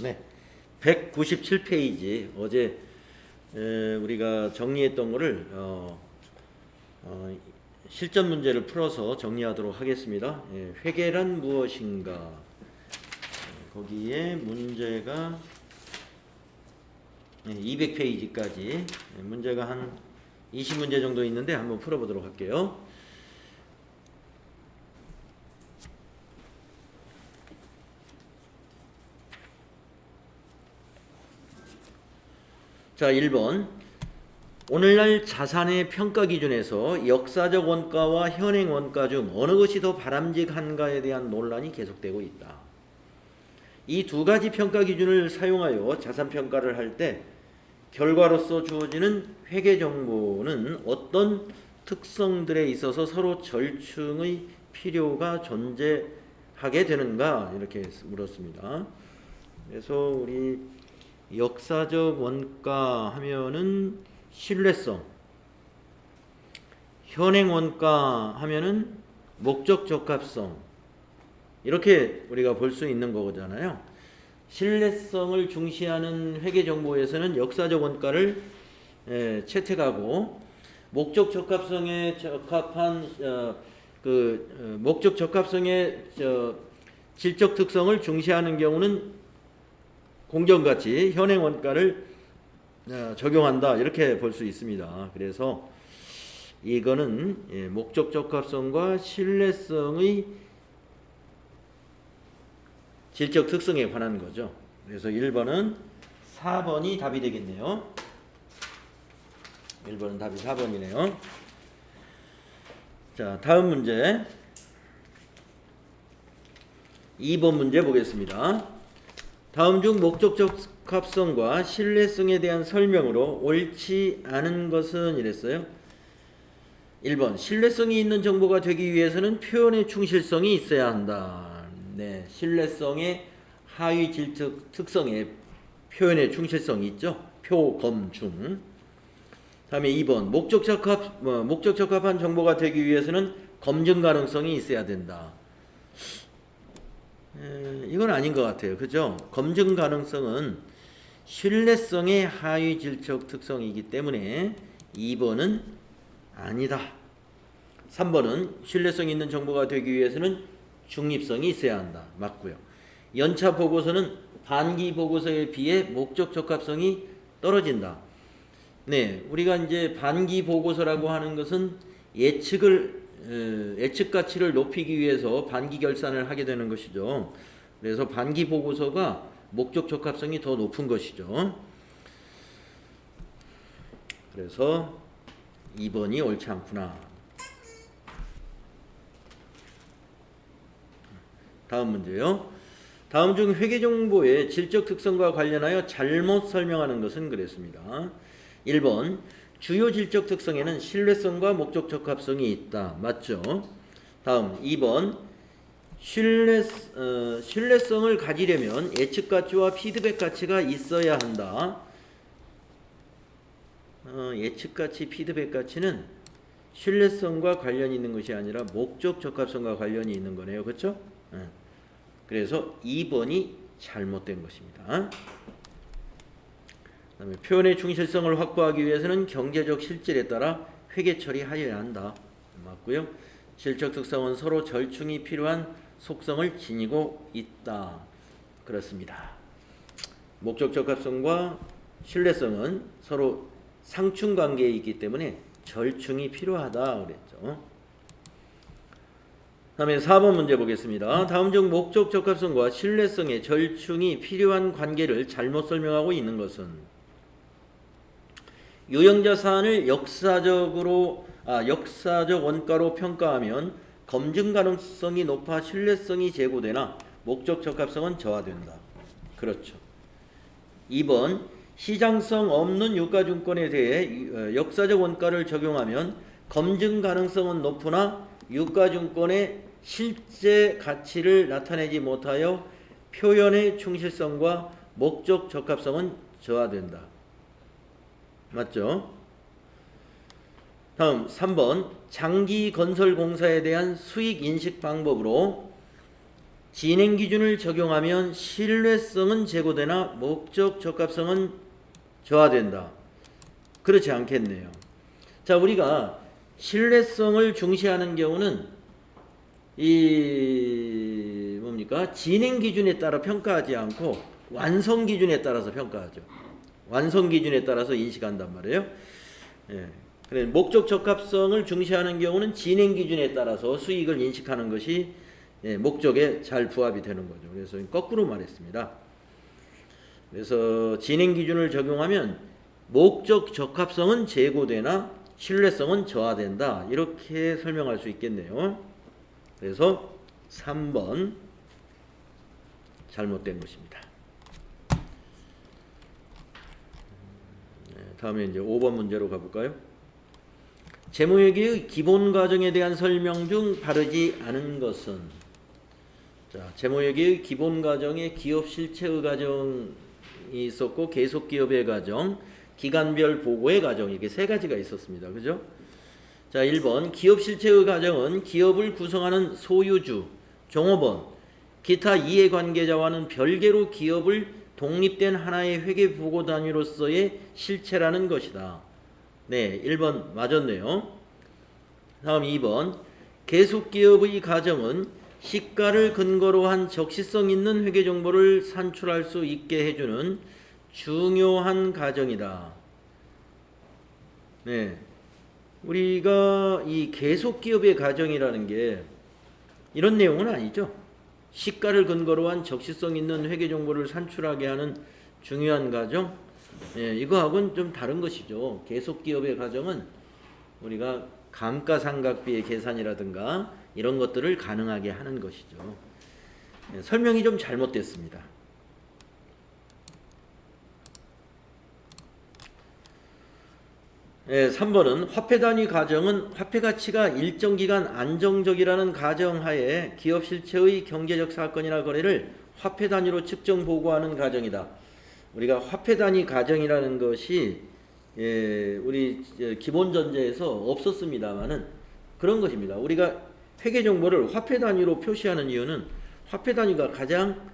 네, 197페이지 어제 우리가 정리했던 거를 실전 문제를 풀어서 정리하도록 하겠습니다. 회계란 무엇인가? 거기에 문제가 200페이지까지 문제가 한 20문제 정도 있는데 한번 풀어보도록 할게요. 자, 1번. 오늘날 자산의 평가 기준에서 역사적 원가와 현행 원가 중 어느 것이 더 바람직한가에 대한 논란이 계속되고 있다. 이 두 가지 평가 기준을 사용하여 자산 평가를 할 때 결과로서 주어지는 회계 정보는 어떤 특성들에 있어서 서로 절충의 필요가 존재하게 되는가, 이렇게 물었습니다. 그래서 우리 역사적 원가 하면은 신뢰성, 현행 원가 하면은 목적 적합성, 이렇게 우리가 볼 수 있는 거잖아요. 신뢰성을 중시하는 회계 정보에서는 역사적 원가를 채택하고, 목적 적합성에 적합한 목적 적합성의 질적 특성을 중시하는 경우는 공정가치, 현행 원가를 적용한다, 이렇게 볼 수 있습니다. 그래서 이거는 목적 적합성과 신뢰성의 질적 특성에 관한 거죠. 그래서 1번은 4번이 답이 되겠네요. 1번은 답이 4번이네요. 자, 다음 문제 2번 문제 보겠습니다. 다음 중 목적 적합성과 신뢰성에 대한 설명으로 옳지 않은 것은, 이랬어요. 1번. 신뢰성이 있는 정보가 되기 위해서는 표현의 충실성이 있어야 한다. 네, 신뢰성의 하위 질적 특성에 표현의 충실성이 있죠. 표, 검, 중. 다음에 2번. 목적 적합한 정보가 되기 위해서는 검증 가능성이 있어야 된다. 이건 아닌 것 같아요. 그죠? 검증 가능성은 신뢰성의 하위 질적 특성이기 때문에 2번은 아니다. 3번은 신뢰성 있는 정보가 되기 위해서는 중립성이 있어야 한다. 맞고요. 연차 보고서는 반기 보고서에 비해 목적 적합성이 떨어진다. 네, 우리가 이제 반기 보고서라고 하는 것은 예측 가치를 높이기 위해서 반기 결산을 하게 되는 것이죠. 그래서 반기 보고서가 목적 적합성이 더 높은 것이죠. 그래서 2번이 옳지 않구나. 다음 문제요. 다음 중 회계정보의 질적 특성과 관련하여 잘못 설명하는 것은, 그랬습니다. 1번. 주요 질적 특성에는 신뢰성과 목적 적합성이 있다. 맞죠? 다음 2번. 신뢰성을 가지려면 예측 가치와 피드백 가치가 있어야 한다. 예측 가치, 피드백 가치는 신뢰성과 관련이 있는 것이 아니라 목적 적합성과 관련이 있는 거네요. 그렇죠? 그래서 2번이 잘못된 것입니다. 그다음에 표현의 충실성을 확보하기 위해서는 경제적 실질에 따라 회계 처리하여야 한다. 맞고요. 질적 특성은 서로 절충이 필요한 속성을 지니고 있다. 그렇습니다. 목적 적합성과 신뢰성은 서로 상충 관계에 있기 때문에 절충이 필요하다 그랬죠. 다음에 4번 문제 보겠습니다. 다음 중 목적 적합성과 신뢰성의 절충이 필요한 관계를 잘못 설명하고 있는 것은, 유형자산을 역사적 원가로 평가하면 검증 가능성이 높아 신뢰성이 제고되나 목적 적합성은 저하된다. 그렇죠. 2번. 시장성 없는 유가증권에 대해 역사적 원가를 적용하면 검증 가능성은 높으나 유가증권의 실제 가치를 나타내지 못하여 표현의 충실성과 목적 적합성은 저하된다. 맞죠? 다음 3번. 장기 건설 공사에 대한 수익 인식 방법으로 진행 기준을 적용하면 신뢰성은 제고되나 목적 적합성은 저하된다. 그렇지 않겠네요. 자, 우리가 신뢰성을 중시하는 경우는 이 뭡니까? 진행 기준에 따라 평가하지 않고 완성 기준에 따라서 평가하죠. 완성 기준에 따라서 인식한단 말이에요. 예. 그래, 목적 적합성을 중시하는 경우는 진행 기준에 따라서 수익을 인식하는 것이 목적에 잘 부합이 되는 거죠. 그래서 거꾸로 말했습니다. 그래서 진행 기준을 적용하면 목적 적합성은 제고되나 신뢰성은 저하된다. 이렇게 설명할 수 있겠네요. 그래서 3번 잘못된 것입니다. 다음에 이제 5번 문제로 가볼까요? 재무회계의 기본 과정에 대한 설명 중 바르지 않은 것은, 자, 재무회계의 기본 과정에 기업 실체의 과정이 있었고 계속 기업의 과정, 기간별 보고의 과정, 이렇게 세 가지가 있었습니다. 그죠? 자, 1번 기업 실체의 과정은 기업을 구성하는 소유주, 종업원, 기타 이해관계자와는 별개로 기업을 독립된 하나의 회계 보고 단위로서의 실체라는 것이다. 네, 1번 맞았네요. 다음 2번 계속기업의 과정은 시가를 근거로 한 적시성 있는 회계 정보를 산출할 수 있게 해주는 중요한 과정이다. 네, 우리가 이 계속기업의 과정이라는 게 이런 내용은 아니죠. 시가를 근거로 한 적시성 있는 회계 정보를 산출하게 하는 중요한 과정, 이거하고는 좀 다른 것이죠. 계속기업의 과정은 우리가 감가상각비의 계산이라든가 이런 것들을 가능하게 하는 것이죠. 설명이 좀 잘못됐습니다. 3번은 화폐 단위 가정은 화폐 가치가 일정 기간 안정적이라는 가정하에 기업 실체의 경제적 사건이나 거래를 화폐 단위로 측정 보고하는 가정이다. 우리가 화폐 단위 가정이라는 것이 우리 기본 전제에서 없었습니다만은 그런 것입니다. 우리가 회계 정보를 화폐 단위로 표시하는 이유는 화폐 단위가 가장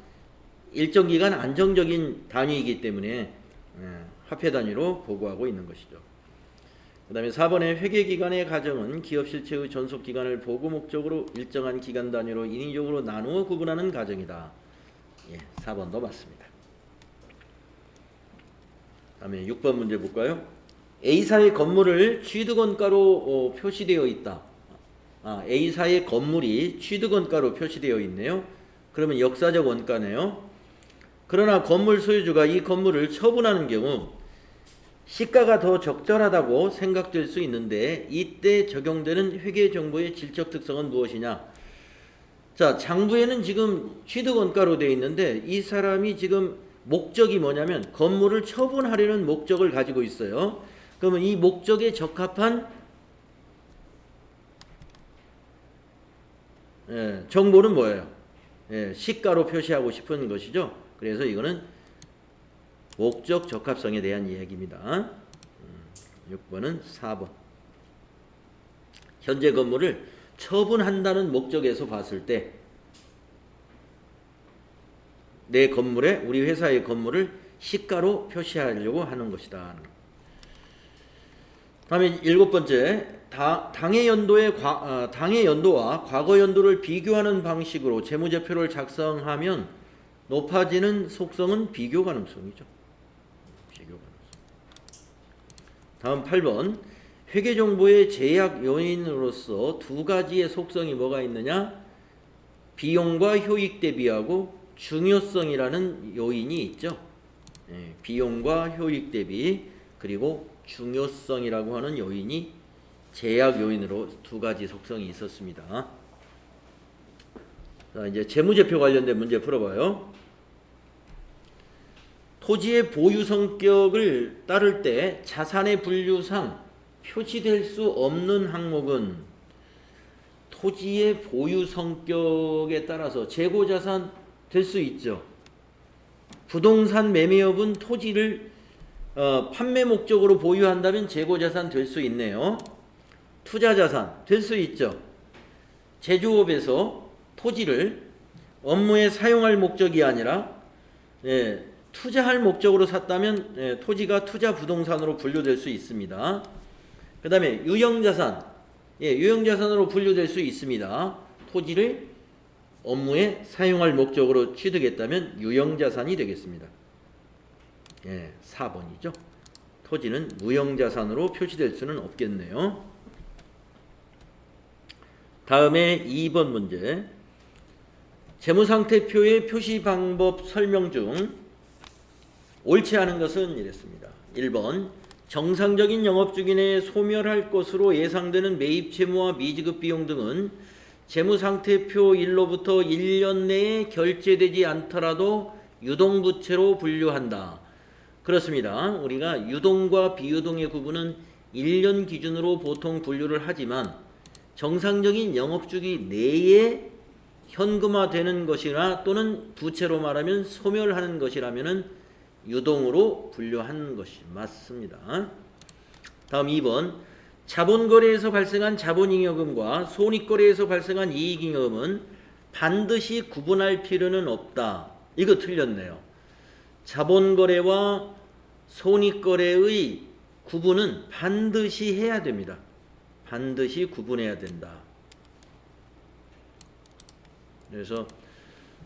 일정 기간 안정적인 단위이기 때문에 화폐 단위로 보고하고 있는 것이죠. 그 다음에 4번의 회계기간의 가정은 기업 실체의 존속기간을 보고 목적으로 일정한 기간 단위로 인위적으로 나누어 구분하는 가정이다. 4번도 맞습니다. 다음에 6번 문제 볼까요? A사의 건물을 취득원가로 표시되어 있다. A사의 건물이 취득원가로 표시되어 있네요. 그러면 역사적 원가네요. 그러나 건물 소유주가 이 건물을 처분하는 경우 시가가 더 적절하다고 생각될 수 있는데 이때 적용되는 회계정보의 질적 특성은 무엇이냐? 자, 장부에는 지금 취득원가로 되어 있는데 이 사람이 지금 목적이 뭐냐면 건물을 처분하려는 목적을 가지고 있어요. 그러면 이 목적에 적합한 정보는 뭐예요? 시가로 표시하고 싶은 것이죠. 그래서 이거는 목적 적합성에 대한 이야기입니다. 6번은 4번. 현재 건물을 처분한다는 목적에서 봤을 때 내 건물에 우리 회사의 건물을 시가로 표시하려고 하는 것이다. 다음에 7번째 당해 연도와 과거 연도를 비교하는 방식으로 재무제표를 작성하면 높아지는 속성은 비교 가능성이죠. 다음 8번 회계정보의 제약 요인으로서 두 가지의 속성이 뭐가 있느냐? 비용과 효익 대비하고 중요성이라는 요인이 있죠. 비용과 효익 대비 그리고 중요성이라고 하는 요인이 제약 요인으로 두 가지 속성이 있었습니다. 자, 이제 재무제표 관련된 문제 풀어봐요. 토지의 보유 성격을 따를 때 자산의 분류상 표시될 수 없는 항목은 토지의 보유 성격에 따라서 재고자산 될 수 있죠. 부동산 매매업은 토지를 판매 목적으로 보유한다면 재고자산 될 수 있네요. 투자자산 될 수 있죠. 제조업에서 토지를 업무에 사용할 목적이 아니라 투자할 목적으로 샀다면 토지가 투자 부동산으로 분류될 수 있습니다. 그 다음에 유형자산, 유형자산으로 분류될 수 있습니다. 토지를 업무에 사용할 목적으로 취득했다면 유형자산이 되겠습니다. 4번이죠. 토지는 무형자산으로 표시될 수는 없겠네요. 다음에 2번 문제. 재무상태표의 표시 방법 설명 중 옳지 않은 것은 이랬습니다. 1번 정상적인 영업주기 내에 소멸할 것으로 예상되는 매입 채무와 미지급 비용 등은 재무상태표 일로부터 1년 내에 결제되지 않더라도 유동부채로 분류한다. 그렇습니다. 우리가 유동과 비유동의 구분은 1년 기준으로 보통 분류를 하지만 정상적인 영업주기 내에 현금화되는 것이나 또는 부채로 말하면 소멸하는 것이라면 유동으로 분류하는 것이 맞습니다. 다음 2번 자본거래에서 발생한 자본잉여금과 손익거래에서 발생한 이익잉여금은 반드시 구분할 필요는 없다. 이거 틀렸네요. 자본거래와 손익거래의 구분은 반드시 해야 됩니다. 반드시 구분해야 된다. 그래서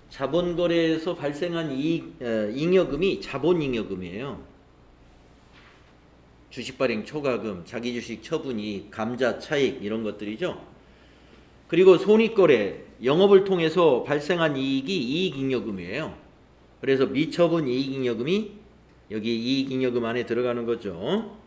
자본거래에서 발생한 잉여금이 자본잉여금이에요. 주식발행 초과금, 자기주식 처분이익, 감자차익 이런 것들이죠. 그리고 손익거래, 영업을 통해서 발생한 이익이 이익잉여금이에요. 그래서 미처분 이익잉여금이 여기 이익잉여금 안에 들어가는 거죠.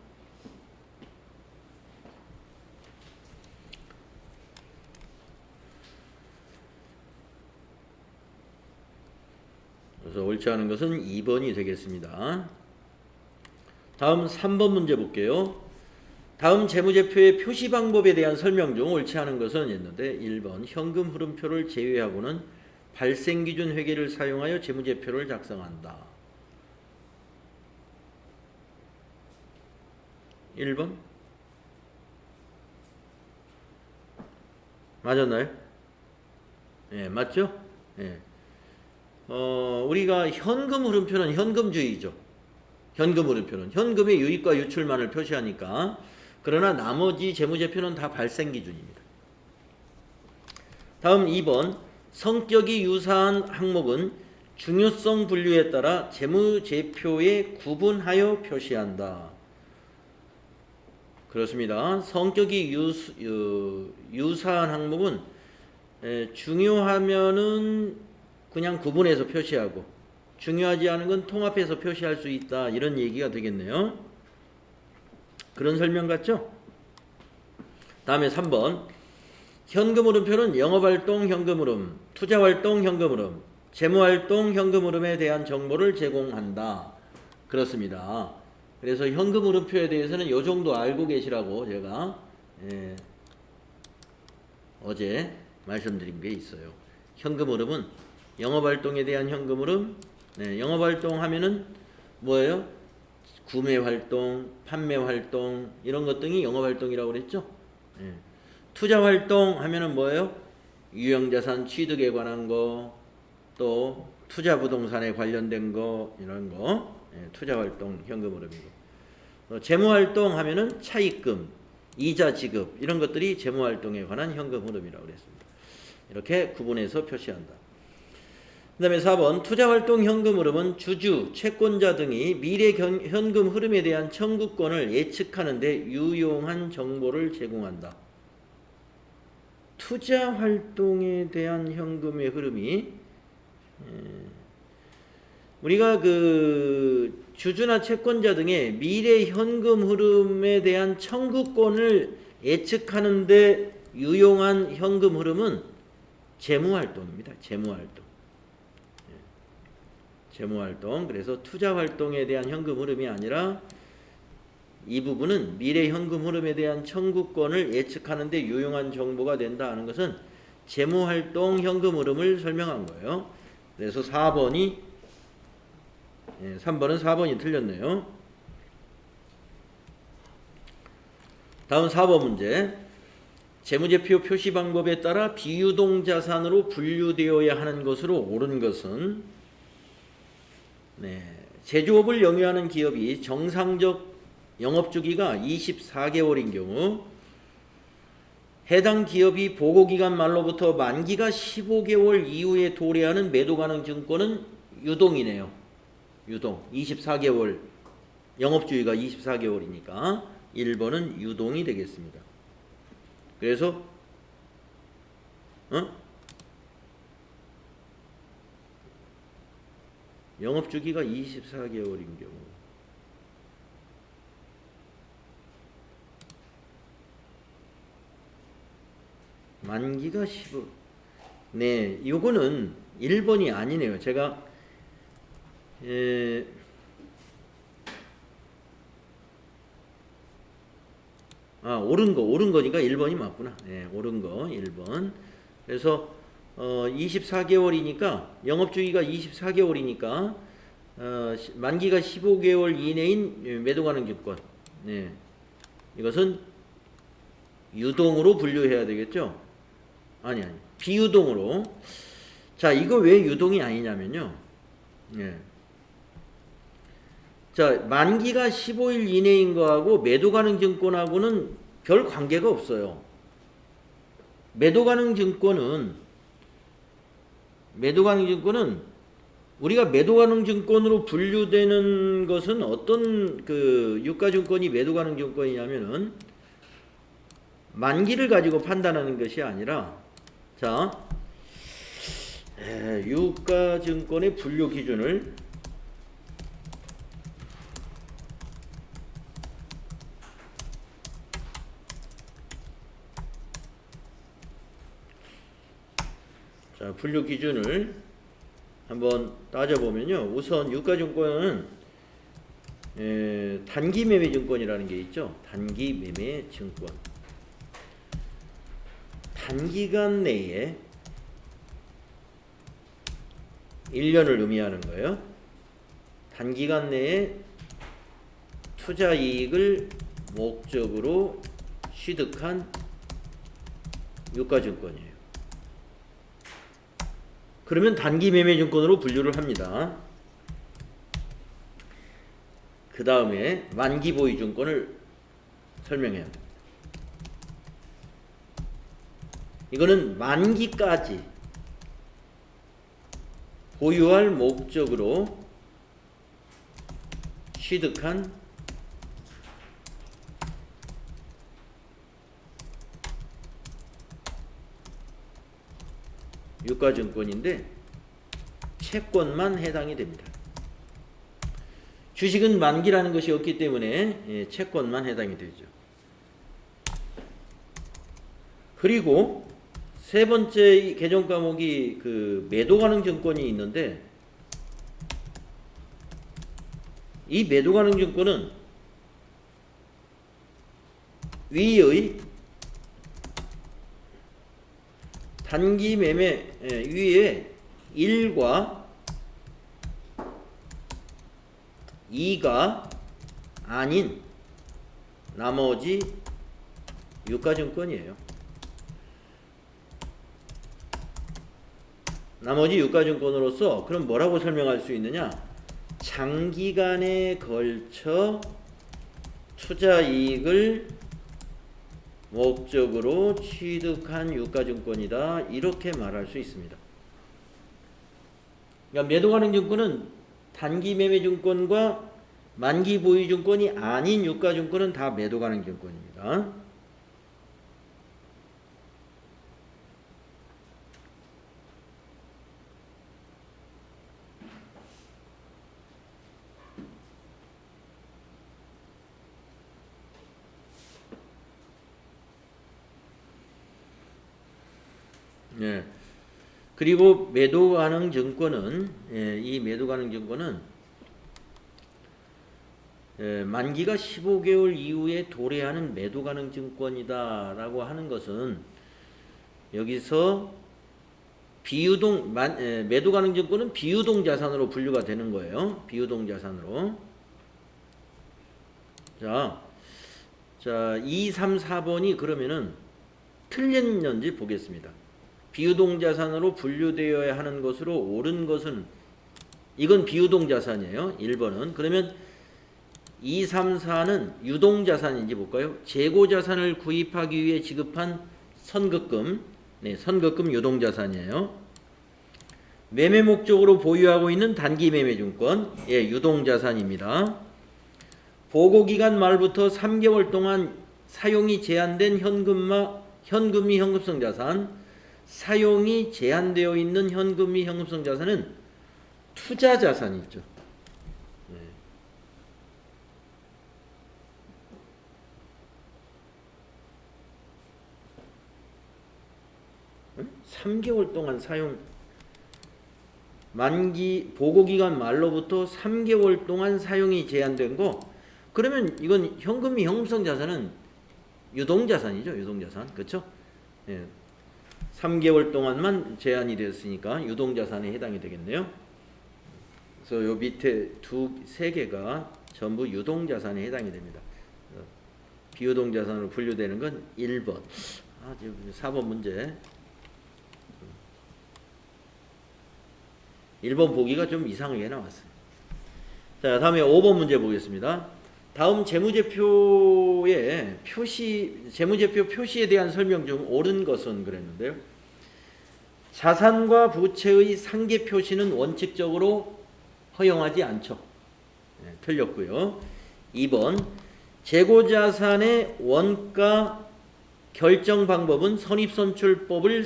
그래서 옳지 않은 것은 2번이 되겠습니다. 다음 3번 문제 볼게요. 다음 재무제표의 표시 방법에 대한 설명 중 옳지 않은 것은 있는데 1번 현금 흐름표를 제외하고는 발생기준 회계를 사용하여 재무제표를 작성한다. 1번 맞았나요? 맞죠? 우리가 현금 흐름표는 현금주의죠. 현금 흐름표는 현금의 유입과 유출만을 표시하니까. 그러나 나머지 재무제표는 다 발생기준입니다. 다음 2번 성격이 유사한 항목은 중요성 분류에 따라 재무제표에 구분하여 표시한다. 그렇습니다. 성격이 유사한 항목은 중요하면은 그냥 구분해서 표시하고 중요하지 않은 건 통합해서 표시할 수 있다. 이런 얘기가 되겠네요. 그런 설명 같죠? 다음에 3번 현금 흐름표는 영업활동 현금 흐름, 투자활동 현금 흐름, 재무활동 현금 흐름에 대한 정보를 제공한다. 그렇습니다. 그래서 현금 흐름표에 대해서는 이 정도 알고 계시라고 제가 어제 말씀드린 게 있어요. 현금 흐름은 영업활동에 대한 현금 흐름, 영업활동 하면은 뭐예요? 구매활동, 판매활동 이런 것 등이 영업활동이라고 그랬죠? 투자활동 하면은 뭐예요? 유형자산 취득에 관한 거, 또 투자부동산에 관련된 거 이런 거 투자활동 현금 흐름이고, 재무활동 하면은 차입금, 이자 지급 이런 것들이 재무활동에 관한 현금 흐름이라고 그랬습니다. 이렇게 구분해서 표시한다. 그 다음에 4번 투자활동 현금 흐름은 주주, 채권자 등이 미래 현금 흐름에 대한 청구권을 예측하는 데 유용한 정보를 제공한다. 투자활동에 대한 현금의 흐름이 우리가 그 주주나 채권자 등의 미래 현금 흐름에 대한 청구권을 예측하는 데 유용한 현금 흐름은 재무활동입니다. 재무활동. 그래서 투자활동에 대한 현금 흐름이 아니라 이 부분은 미래 현금 흐름에 대한 청구권을 예측하는 데 유용한 정보가 된다 하는 것은 재무활동 현금 흐름을 설명한 거예요. 그래서 3번은 4번이 틀렸네요. 다음 4번 문제. 재무제표 표시 방법에 따라 비유동 자산으로 분류되어야 하는 것으로 옳은 것은 제조업을 영위하는 기업이 정상적 영업주기가 24개월인 경우 해당 기업이 보고기간 말로부터 만기가 15개월 이후에 도래하는 매도 가능 증권은 유동이네요. 유동 24개월 영업주기가 24개월이니까 1번은 유동이 되겠습니다. 그래서 영업주기가 24개월인 경우 만기가 15. 네, 요거는 1번이 아니네요. 제가 옳은 거니까 1번이 맞구나. 네, 옳은 거 1번. 그래서 24개월이니까 영업주기가 24개월이니까 만기가 15개월 이내인 매도 가능 증권. 네. 이것은 유동으로 분류해야 되겠죠? 아니 비유동으로. 자, 이거 왜 유동이 아니냐면요. 네. 자, 만기가 15일 이내인 거하고 매도 가능 증권하고는 별 관계가 없어요. 매도 가능 증권은 우리가 매도 가능 증권으로 분류되는 것은 어떤 그 유가 증권이 매도 가능 증권이냐면은 만기를 가지고 판단하는 것이 아니라, 자, 유가 증권의 분류 기준을 분류 기준을 한번 따져보면요. 우선 유가증권은 단기 매매 증권이라는 게 있죠. 단기 매매 증권. 단기간 내에 1년을 의미하는 거예요. 단기간 내에 투자 이익을 목적으로 취득한 유가증권이에요. 그러면 단기 매매 증권으로 분류를 합니다. 그 다음에 만기 보유 증권을 설명해야 합니다. 이거는 만기까지 보유할 목적으로 취득한 유가증권인데 채권만 해당이 됩니다. 주식은 만기라는 것이 없기 때문에 채권만 해당이 되죠. 그리고 세 번째 개정 과목이 그 매도 가능 증권이 있는데, 이 매도 가능 증권은 위의 단기 매매 위에 1과 2가 아닌 나머지 유가증권이에요. 나머지 유가증권으로서 그럼 뭐라고 설명할 수 있느냐? 장기간에 걸쳐 투자 이익을 목적으로 취득한 유가증권이다, 이렇게 말할 수 있습니다. 그러니까 매도 가능 증권은 단기 매매 증권과 만기 보유 증권이 아닌 유가증권은 다 매도 가능 증권입니다. 예. 그리고 매도 가능 증권은 이 매도 가능 증권은 만기가 15개월 이후에 도래하는 매도 가능 증권이다라고 하는 것은 여기서 비유동 매도 가능 증권은 비유동 자산으로 분류가 되는 거예요. 비유동 자산으로. 자, 2, 3, 4번이 그러면은 틀렸는지 보겠습니다. 비유동자산으로 분류되어야 하는 것으로 옳은 것은 이건 비유동자산이에요. 1번은. 그러면 2, 3, 4는 유동자산인지 볼까요? 재고자산을 구입하기 위해 지급한 선급금. 네, 선급금 유동자산이에요. 매매 목적으로 보유하고 있는 단기 매매증권. 예, 유동자산입니다. 보고기간 말부터 3개월 동안 사용이 제한된 현금 및 현금성 자산. 사용이 제한되어 있는 현금 및 현금성 자산은 투자자산이 있죠. 3개월 동안 사용 만기 보고기간 말로부터 3개월 동안 사용이 제한된 거 그러면 이건 현금이 현금성 자산은 유동자산이죠. 유동자산. 그렇죠? 예. 3개월 동안만 제한이 됐으니까 유동자산에 해당이 되겠네요. 그래서 요 밑에 세 개가 전부 유동자산에 해당이 됩니다. 비유동자산으로 분류되는 건 1번. 4번 문제. 1번 보기가 좀 이상하게 나왔어요. 자, 다음에 5번 문제 보겠습니다. 다음 재무제표의 재무제표 표시에 대한 설명 중 옳은 것은 그랬는데요. 자산과 부채의 상계 표시는 원칙적으로 허용하지 않죠. 네, 틀렸고요. 2번 재고자산의 원가 결정 방법은 선입선출법을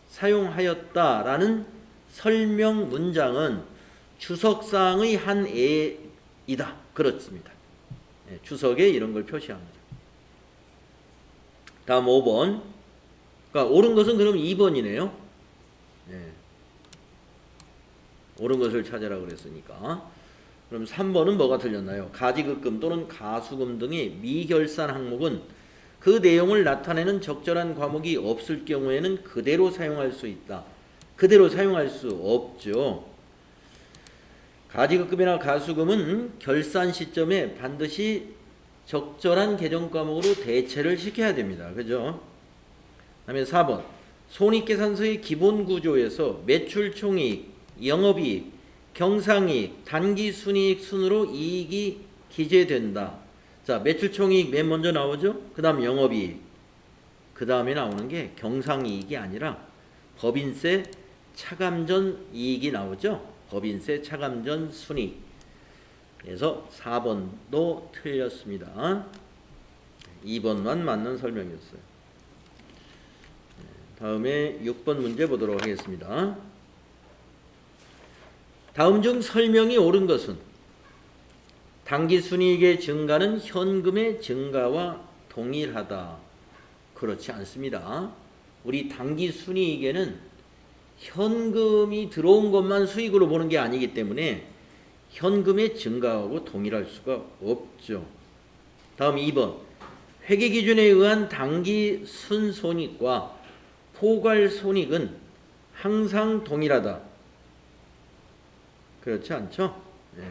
사용하였다라는 설명 문장은 주석사항의 한 예이다. 그렇습니다. 네, 주석에 이런 걸 표시합니다. 다음 5번. 그러니까 옳은 것은 그럼 2번이네요. 네. 옳은 것을 찾으라 그랬으니까. 그럼 3번은 뭐가 틀렸나요? 가지급금 또는 가수금 등의 미결산 항목은 그 내용을 나타내는 적절한 과목이 없을 경우에는 그대로 사용할 수 있다. 그대로 사용할 수 없죠. 가지급금이나 가수금은 결산 시점에 반드시 적절한 계정 과목으로 대체를 시켜야 됩니다. 그죠? 다음에 4번. 손익계산서의 기본 구조에서 매출 총이익, 영업이익, 경상이익, 단기순이익 순으로 이익이 기재된다. 자, 매출 총이익 맨 먼저 나오죠? 그 다음 영업이익. 그 다음에 나오는 게 경상이익이 아니라 법인세 차감전 이익이 나오죠? 법인세 차감전 순이익. 그래서 4번도 틀렸습니다. 2번만 맞는 설명이었어요. 다음에 6번 문제 보도록 하겠습니다. 다음 중 설명이 옳은 것은 당기순이익의 증가는 현금의 증가와 동일하다. 그렇지 않습니다. 우리 당기순이익에는 현금이 들어온 것만 수익으로 보는 게 아니기 때문에 현금의 증가하고 동일할 수가 없죠. 다음 2번. 회계기준에 의한 당기순손익과 포괄손익은 항상 동일하다. 그렇지 않죠? 네.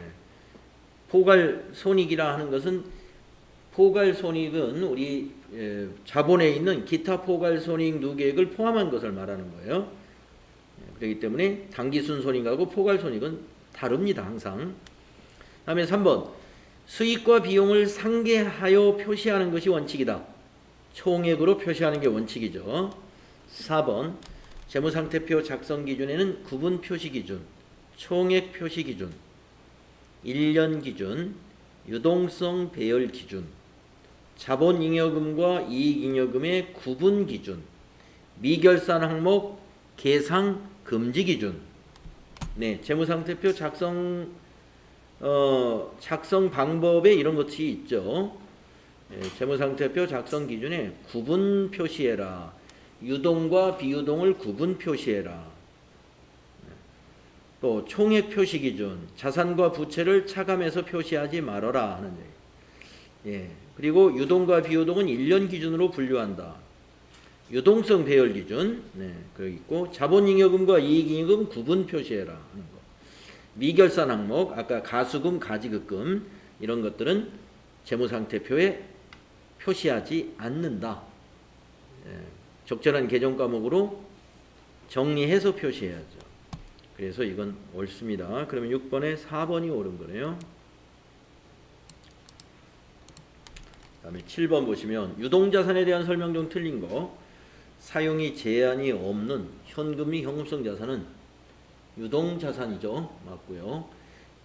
포괄손익이라 하는 것은 포괄손익은 우리 자본에 있는 기타 포괄손익 누계액을 포함한 것을 말하는 거예요. 그렇기 때문에 당기순손익하고 포괄손익은 다릅니다. 항상. 다음에 3번. 수익과 비용을 상계하여 표시하는 것이 원칙이다. 총액으로 표시하는 게 원칙이죠. 4번. 재무상태표 작성 기준에는 구분 표시 기준, 총액 표시 기준, 1년 기준, 유동성 배열 기준, 자본잉여금과 이익잉여금의 구분 기준, 미결산 항목 계상 금지 기준. 네, 재무상태표 작성 방법에 이런 것이 있죠. 네, 재무상태표 작성 기준에 구분 표시해라. 유동과 비유동을 구분 표시해라. 또 총액 표시 기준, 자산과 부채를 차감해서 표시하지 말아라 하는 얘기. 예. 그리고 유동과 비유동은 1년 기준으로 분류한다. 유동성 배열 기준, 네, 그리고 있고 자본잉여금과 이익잉여금 구분 표시해라 하는 거. 미결산 항목, 아까 가수금, 가지급금 이런 것들은 재무상태표에 표시하지 않는다. 적절한 개정 과목으로 정리해서 표시해야죠. 그래서 이건 옳습니다. 그러면 6번에 4번이 옳은 거네요. 그다음에 7번 보시면 유동자산에 대한 설명 중 틀린 거. 사용이 제한이 없는 현금 및 현금성 자산은 유동자산이죠. 맞고요.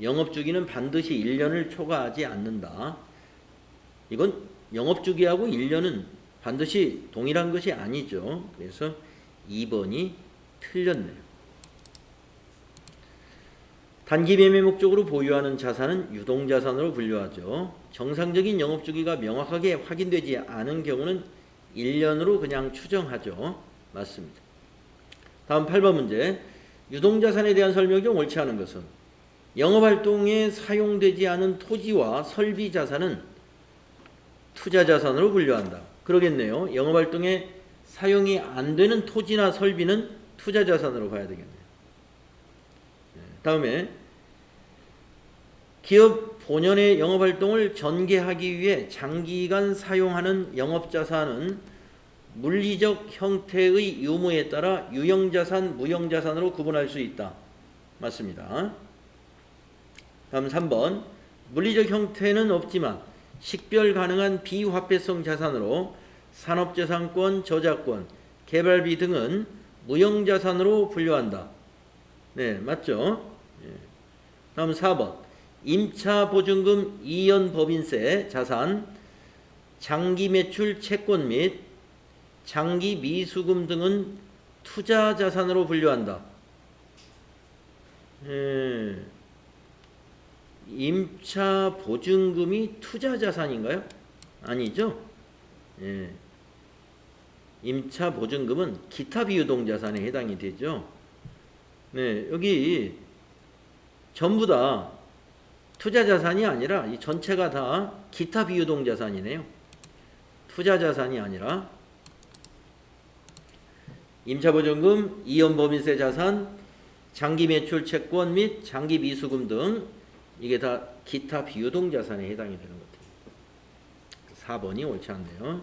영업주기는 반드시 1년을 초과하지 않는다. 이건 영업주기하고 1년은 반드시 동일한 것이 아니죠. 그래서 2번이 틀렸네요. 단기 매매 목적으로 보유하는 자산은 유동자산으로 분류하죠. 정상적인 영업주기가 명확하게 확인되지 않은 경우는 1년으로 그냥 추정하죠. 맞습니다. 다음 8번 문제. 유동자산에 대한 설명 중 옳지 않은 것은 영업활동에 사용되지 않은 토지와 설비자산은 투자자산으로 분류한다. 그러겠네요. 영업활동에 사용이 안 되는 토지나 설비는 투자자산으로 봐야 되겠네요. 다음에 기업 본연의 영업활동을 전개하기 위해 장기간 사용하는 영업자산은 물리적 형태의 유무에 따라 유형자산, 무형자산으로 구분할 수 있다. 맞습니다. 다음 3번. 물리적 형태는 없지만 식별 가능한 비화폐성 자산으로 산업재산권, 저작권, 개발비 등은 무형자산으로 분류한다. 네, 맞죠? 다음 4번. 임차보증금, 이연법인세, 자산, 장기매출 채권 및 장기미수금 등은 투자자산으로 분류한다. 임차보증금이 투자자산인가요? 아니죠? 임차보증금은 기타 비유동자산에 해당이 되죠. 네, 여기 전부 다 투자자산이 아니라 이 전체가 다 기타 비유동자산이네요. 투자자산이 아니라 임차보증금, 이연법인세 자산, 장기매출채권 및 장기미수금 등 이게 다 기타 비유동자산에 해당이 되는 것 같아요. 4번이 옳지 않네요.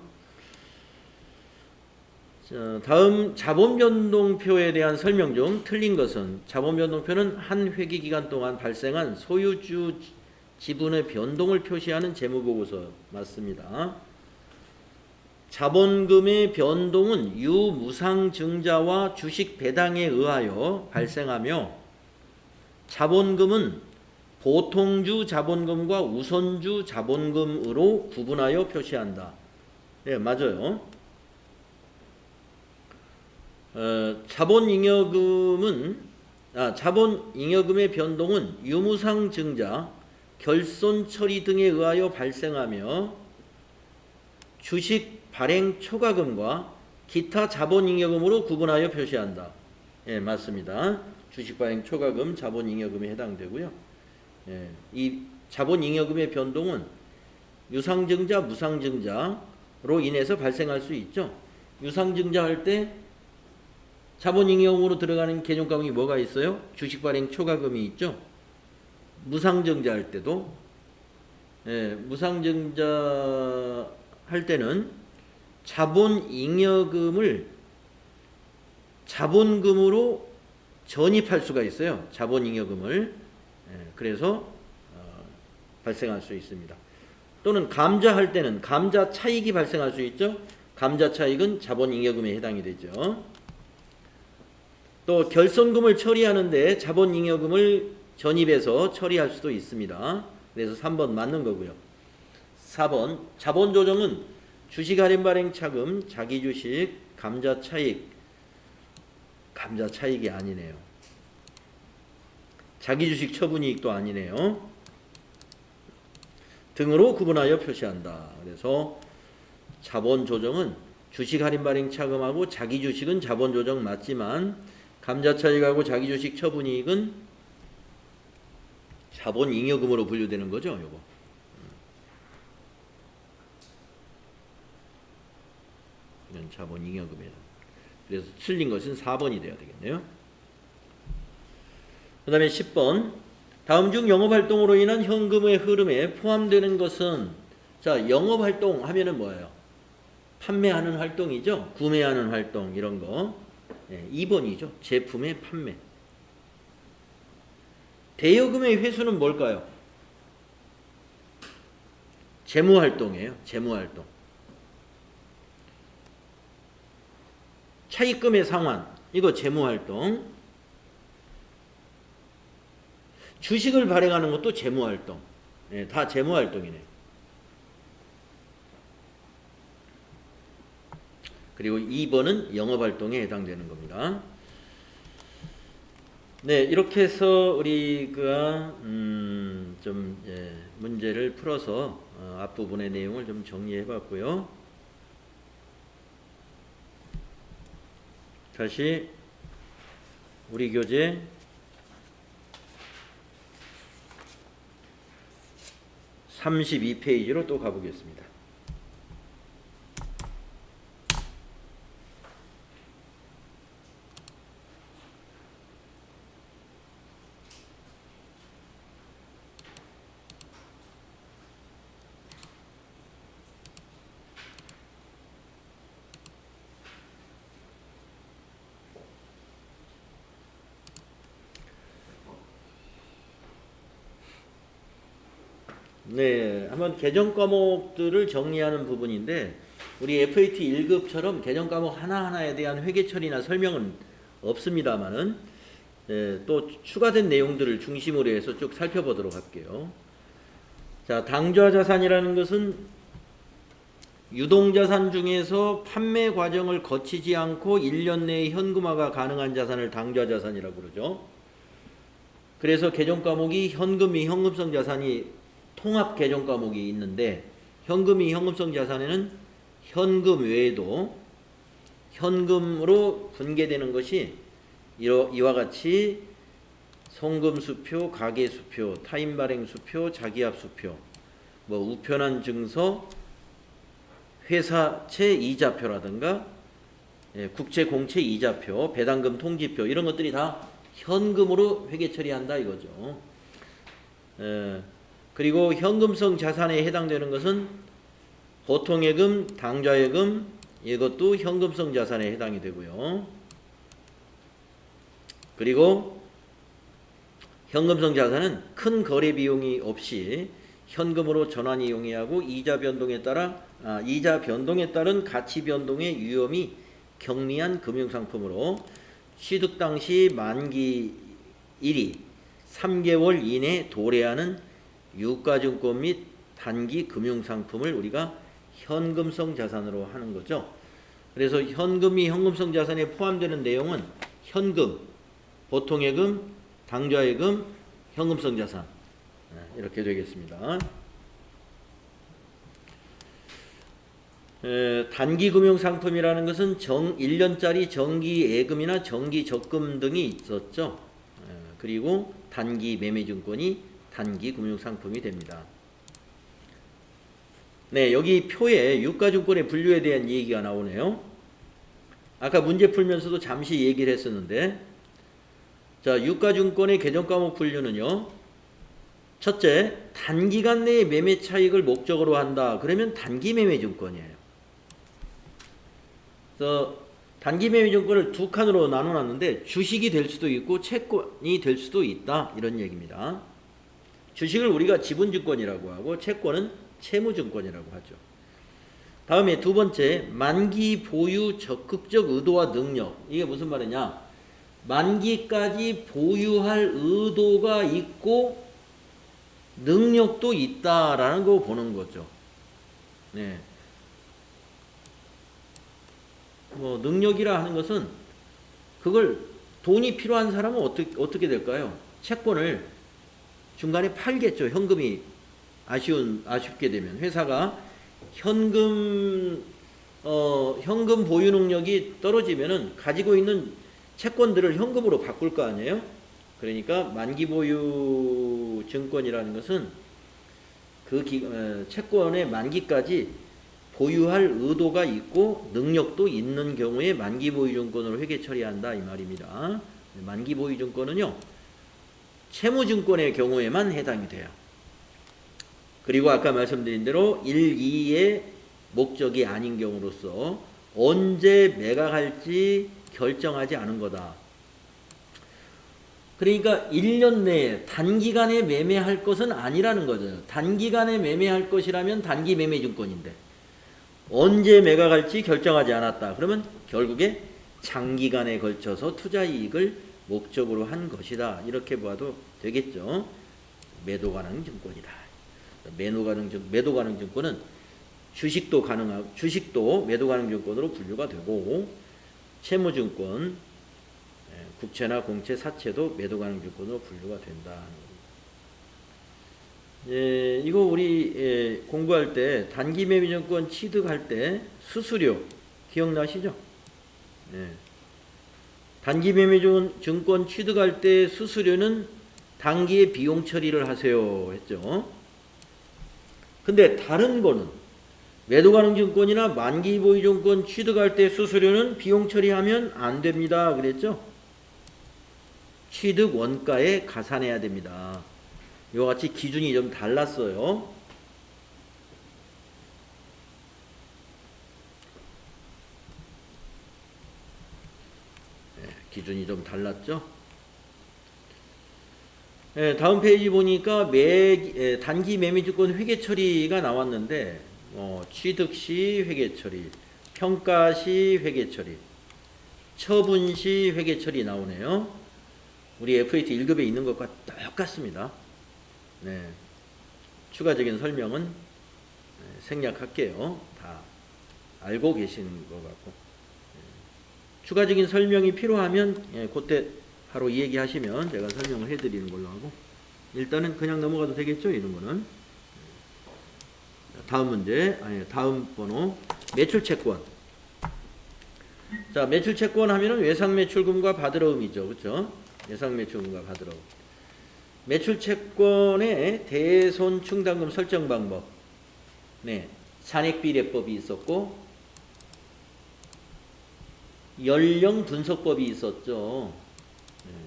자, 다음 자본변동표에 대한 설명 중 틀린 것은 자본변동표는 한 회기기간 동안 발생한 소유주 지분의 변동을 표시하는 재무보고서. 맞습니다. 자본금의 변동은 유무상증자와 주식 배당에 의하여 발생하며 자본금은 보통주 자본금과 우선주 자본금으로 구분하여 표시한다. 네, 맞아요. 자본잉여금의 변동은 유무상증자, 결손처리 등에 의하여 발생하며 주식 발행 초과금과 기타 자본잉여금으로 구분하여 표시한다. 예, 맞습니다. 주식 발행 초과금, 자본잉여금에 해당되고요. 예, 이 자본잉여금의 변동은 유상증자, 무상증자로 인해서 발생할 수 있죠. 유상증자 할 때 자본잉여금으로 들어가는 개념과목이 뭐가 있어요? 주식 발행 초과금이 있죠. 무상증자 할 때도 무상증자 할 때는 자본잉여금을 자본금으로 전입할 수가 있어요. 자본잉여금을. 그래서 발생할 수 있습니다. 또는 감자할 때는 감자 차익이 발생할 수 있죠. 감자 차익은 자본잉여금에 해당이 되죠. 또 결손금을 처리하는데 자본잉여금을 전입해서 처리할 수도 있습니다. 그래서 3번 맞는 거고요. 4번 자본조정은 주식 할인 발행 차금, 자기주식, 감자 차익이 아니네요. 자기주식 처분이익도 아니네요. 등으로 구분하여 표시한다. 그래서 자본조정은 주식 할인 발행 차금하고 자기주식은 자본조정 맞지만 감자 차익하고 자기주식 처분이익은 자본잉여금으로 분류되는 거죠. 요거. 이건 자본잉여금이에요. 그래서 틀린 것은 4번이 되어야 되겠네요. 그 다음에 10번. 다음 중 영업활동으로 인한 현금의 흐름에 포함되는 것은, 자, 영업활동 하면은 뭐예요? 판매하는 활동이죠. 구매하는 활동 이런 거. 2번이죠. 제품의 판매. 대여금의 회수는 뭘까요? 재무활동이에요. 재무활동. 차입금의 상환. 이거 재무활동. 주식을 발행하는 것도 재무활동. 다 재무활동이네요. 그리고 2번은 영업활동에 해당되는 겁니다. 네, 이렇게 해서 우리가 문제를 풀어서 앞부분의 내용을 좀 정리해 봤고요. 다시 우리 교재 32페이지로 또 가보겠습니다. 네, 한번 개정 과목들을 정리하는 부분인데 우리 FAT 1급처럼 개정 과목 하나하나에 대한 회계 처리나 설명은 없습니다만은 또 추가된 내용들을 중심으로 해서 쭉 살펴보도록 할게요. 자, 당좌 자산이라는 것은 유동자산 중에서 판매 과정을 거치지 않고 1년 내에 현금화가 가능한 자산을 당좌 자산이라고 그러죠. 그래서 개정 과목이 현금이 현금성 자산이 통합 개정 과목이 있는데 현금이 현금성 자산에는 현금 외에도 현금으로 분계되는 것이 이와 같이 송금수표, 가계수표, 타인발행수표, 자기합수표, 우편한 증서, 회사채 이자표라든가 국채공채 이자표, 배당금 통지표 이런 것들이 다 현금으로 회계 처리한다 이거죠. 그리고 현금성 자산에 해당되는 것은 보통예금, 당좌예금 이것도 현금성 자산에 해당이 되고요. 그리고 현금성 자산은 큰 거래 비용이 없이 현금으로 전환 이용하고 이자 변동에 따른 가치 변동의 위험이 경미한 금융상품으로 취득 당시 만기일이 3개월 이내 도래하는 유가증권 및 단기 금융상품을 우리가 현금성 자산으로 하는 거죠. 그래서 현금이 현금성 자산에 포함되는 내용은 현금, 보통예금, 당좌예금, 현금성 자산 이렇게 되겠습니다. 단기 금융상품이라는 것은 1년짜리 정기예금이나 정기적금 등이 있었죠. 그리고 단기 매매증권이 단기 금융상품이 됩니다. 네, 여기 표에 유가증권의 분류에 대한 얘기가 나오네요. 아까 문제 풀면서도 잠시 얘기를 했었는데, 자, 유가증권의 개정과목 분류는요. 첫째, 단기간 내에 매매 차익을 목적으로 한다. 그러면 단기 매매증권이에요. 그래서 단기 매매증권을 두 칸으로 나눠놨는데 주식이 될 수도 있고 채권이 될 수도 있다. 이런 얘기입니다. 주식을 우리가 지분증권이라고 하고 채권은 채무증권이라고 하죠. 다음에 두 번째, 만기 보유 적극적 의도와 능력. 이게 무슨 말이냐? 만기까지 보유할 의도가 있고 능력도 있다라는 거 보는 거죠. 네. 능력이라 하는 것은 그걸 돈이 필요한 사람은 어떻게 될까요? 채권을 중간에 팔겠죠. 현금이 아쉽게 되면 회사가 현금 보유 능력이 떨어지면은 가지고 있는 채권들을 현금으로 바꿀 거 아니에요? 그러니까 만기 보유 증권이라는 것은 그 채권의 만기까지 보유할 의도가 있고 능력도 있는 경우에 만기 보유 증권으로 회계 처리한다 이 말입니다. 만기 보유 증권은요. 채무증권의 경우에만 해당이 돼요. 그리고 아까 말씀드린 대로 1, 2의 목적이 아닌 경우로서 언제 매각할지 결정하지 않은 거다. 그러니까 1년 내에 단기간에 매매할 것은 아니라는 거죠. 단기간에 매매할 것이라면 단기 매매 증권인데 언제 매각할지 결정하지 않았다. 그러면 결국에 장기간에 걸쳐서 투자 이익을 목적으로 한 것이다. 이렇게 봐도 되겠죠. 매도 가능 증권이다. 매도 가능 증권은 주식도 가능하고 주식도 매도 가능 증권으로 분류가 되고 채무증권, 국채나 공채, 사채도 매도 가능 증권으로 분류가 된다. 이거 우리 공부할 때 단기 매매 증권 취득할 때 수수료 기억나시죠? 단기 매매 증권 취득할 때 수수료는 단기에 비용 처리를 하세요 했죠. 근데 다른 거는 매도 가능 증권이나 만기 보유 증권 취득할 때 수수료는 비용 처리하면 안 됩니다. 그랬죠? 취득 원가에 가산해야 됩니다. 이와 같이 기준이 좀 달랐어요. 기준이 좀 달랐죠? 다음 페이지 보니까 단기 매매증권 회계 처리가 나왔는데 취득 시 회계 처리, 평가 시 회계 처리, 처분 시 회계 처리 나오네요. 우리 FAT 1급에 있는 것과 똑같습니다. 추가적인 설명은 생략할게요. 다 알고 계신 것 같고 추가적인 설명이 필요하면 그때 바로 이 얘기하시면 제가 설명을 해드리는 걸로 하고 일단은 그냥 넘어가도 되겠죠. 이런 거는 다음 문제 다음 번호 매출채권. 자, 매출채권 하면은 외상매출금과 받으러움이죠. 그렇죠? 외상매출금과 받으러움. 매출채권의 대손충당금 설정 방법. 잔액비례법이 있었고 연령분석법이 있었죠.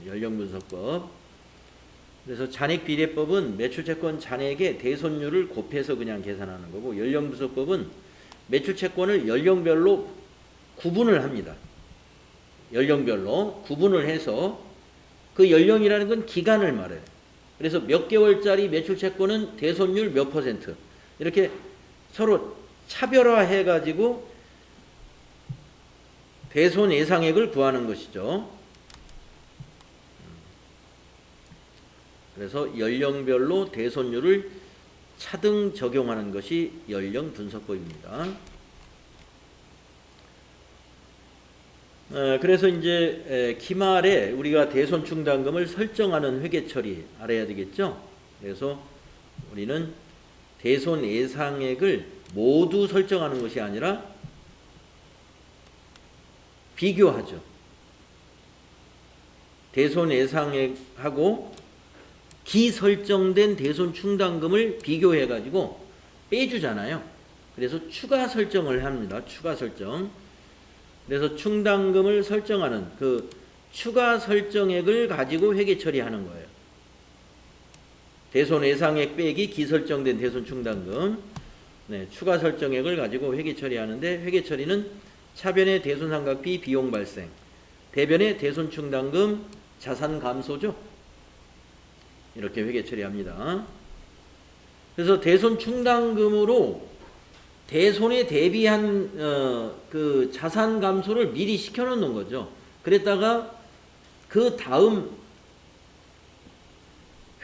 연령분석법. 그래서 잔액비례법은 매출채권 잔액의 대손율을 곱해서 그냥 계산하는 거고 연령분석법은 매출채권을 연령별로 구분을 합니다. 연령별로 구분을 해서 그 연령이라는 건 기간을 말해요. 그래서 몇 개월짜리 매출채권은 대손율 몇 퍼센트 이렇게 서로 차별화해 가지고 대손 예상액을 구하는 것이죠. 그래서 연령별로 대손율을 차등 적용하는 것이 연령분석법입니다. 그래서 이제 기말에 우리가 대손충당금을 설정하는 회계처리 알아야 되겠죠. 그래서 우리는 대손 예상액을 모두 설정하는 것이 아니라 비교하죠. 대손 예상액하고 기설정된 대손충당금을 비교해 가지고 빼주잖아요. 그래서 추가 설정을 합니다. 추가 설정. 그래서 충당금을 설정하는 그 추가 설정액을 가지고 회계 처리하는 거예요. 대손 예상액 빼기 기설정된 대손 충당금. 추가 설정액을 가지고 회계 처리하는데 회계 처리는 차변의 대손 삼각비 비용 발생, 대변의 대손 충당금 자산 감소죠. 이렇게 회계 처리합니다. 그래서 대손 충당금으로 대손에 대비한 그 자산 감소를 미리 시켜놓는 거죠. 그랬다가 그 다음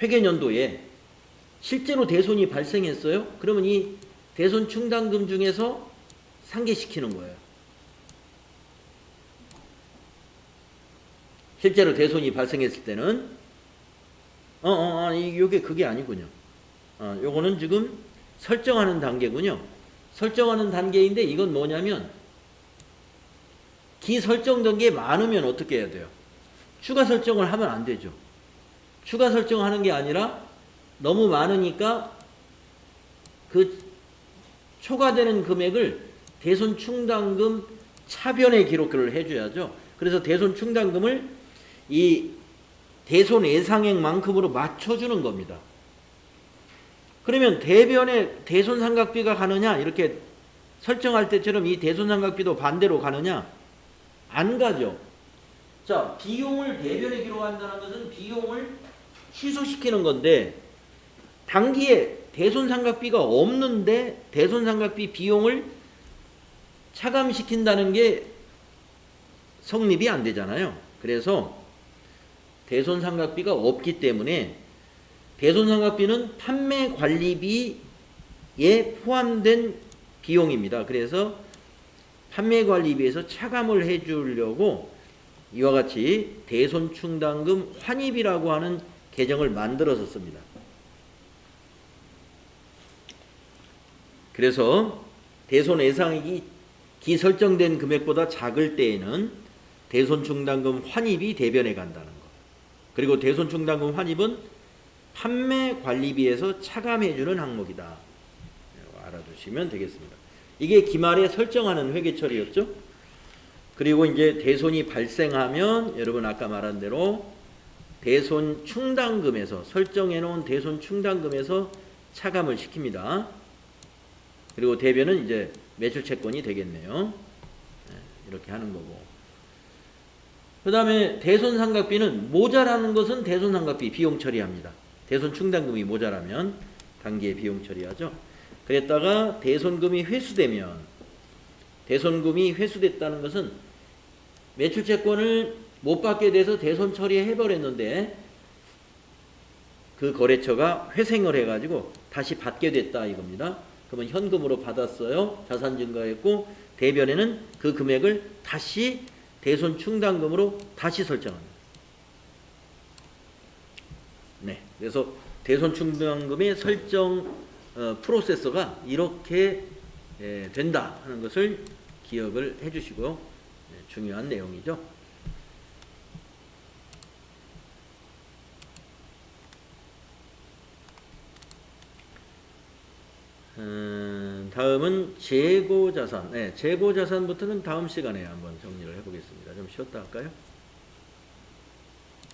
회계연도에 실제로 대손이 발생했어요. 그러면 이 대손 충당금 중에서 상계시키는 거예요. 실제로 대손이 발생했을 때는 이게 그게 아니군요. 요거는 지금 설정하는 단계군요. 설정하는 단계인데 이건 뭐냐면 기설정된 게 많으면 어떻게 해야 돼요? 추가 설정을 하면 안 되죠. 추가 설정하는 게 아니라 너무 많으니까 그 초과되는 금액을 대손 충당금 차변에 기록을 해줘야죠. 그래서 대손 충당금을 이 대손 예상액만큼으로 맞춰주는 겁니다. 그러면 대변에 대손 삼각비가 가느냐 이렇게 설정할 때처럼 이 대손상각비도 반대로 가느냐? 안 가죠. 자, 비용을 대변에 기록한다는 것은 비용을 취소시키는 건데 단기에 대손상각비가 없는데 대손상각비 비용을 차감시킨다는 게 성립이 안 되잖아요. 그래서 대손상각비가 없기 때문에 대손상각비는 판매관리비에 포함된 비용입니다. 그래서 판매관리비에서 차감을 해주려고 이와 같이 대손충당금 환입이라고 하는 계정을 만들어서 씁니다. 그래서 대손 예상액이 기설정된 금액보다 작을 때에는 대손충당금 환입이 대변에 간다는 것. 그리고 대손충당금 환입은 판매관리비에서 차감해주는 항목이다. 알아두시면 되겠습니다. 이게 기말에 설정하는 회계처리였죠. 그리고 이제 대손이 발생하면 여러분 아까 말한 대로 대손충당금에서 설정해 놓은 대손충당금에서 차감을 시킵니다. 그리고 대변은 이제 매출채권이 되겠네요. 이렇게 하는 거고. 그 다음에 대손상각비는 모자라는 것은 대손상각비 비용 처리합니다. 대손충당금이 모자라면 단기에 비용 처리하죠. 그랬다가 대손금이 회수되면 대손금이 회수됐다는 것은 매출채권을 못 받게 돼서 대손 처리해버렸는데 그 거래처가 회생을 해가지고 다시 받게 됐다 이겁니다. 그러면 현금으로 받았어요. 자산 증가했고 대변에는 그 금액을 다시 대손충당금으로 다시 설정합니다. 네, 그래서 대손충당금의 설정 프로세서가 이렇게 된다 하는 것을 기억을 해주시고요. 네, 중요한 내용이죠. 다음은 재고자산. 네, 재고자산부터는 다음 시간에 한번 정리를 해보겠습니다. 좀 쉬었다 할까요?